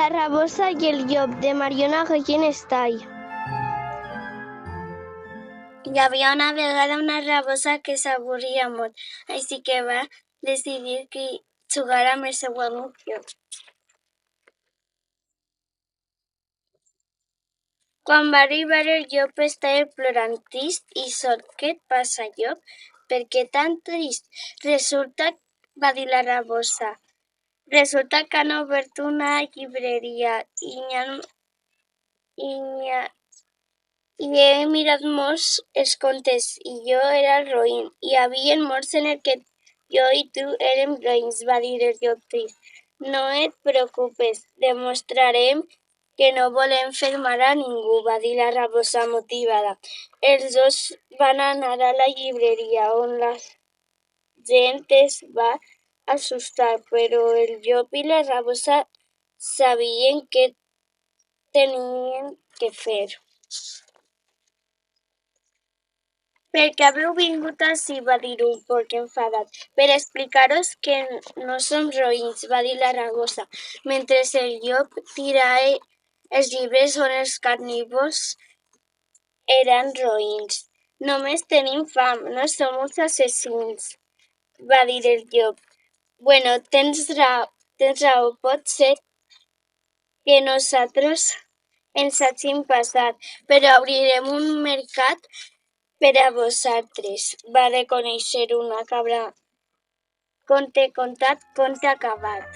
La rabosa i el llop, de Mariona Gallen-Estall. Hi havia una vegada una rabosa que s'avorria molt, així que va decidir que jugar amb el seu amic llop. Quan va arribar el llop estava plorant trist i sol. Què et passa, llop? Per què tan trist? Va dir la rabosa, resulta que han obert una llibreria i he mirat molts els contes i jo era el roïn. Hi havia molts en el que jo i tu érem roïns, va dir el llop trist. No et preocupes, demostrarem que no volem fer mal a ningú, va dir la rabosa motivada. Els dos van anar a la llibreria on la gent es va assustar, però el llop i la rabosa sabien què tenien que fer. Per què haveu vingut ací? Va dir un porc enfadat. Per explicar-vos que no som roïns, va dir la rabosa, mentre el llop tirava els llibres on els carnívors eren roïns. Només tenim fam, no som uns assassins, va dir el llop. Bueno, tens raó, pot ser que nosaltres ens hàgim passat, però obrirem un mercat per a vosaltres, va reconèixer una cabra. Conte contat, conte acabat.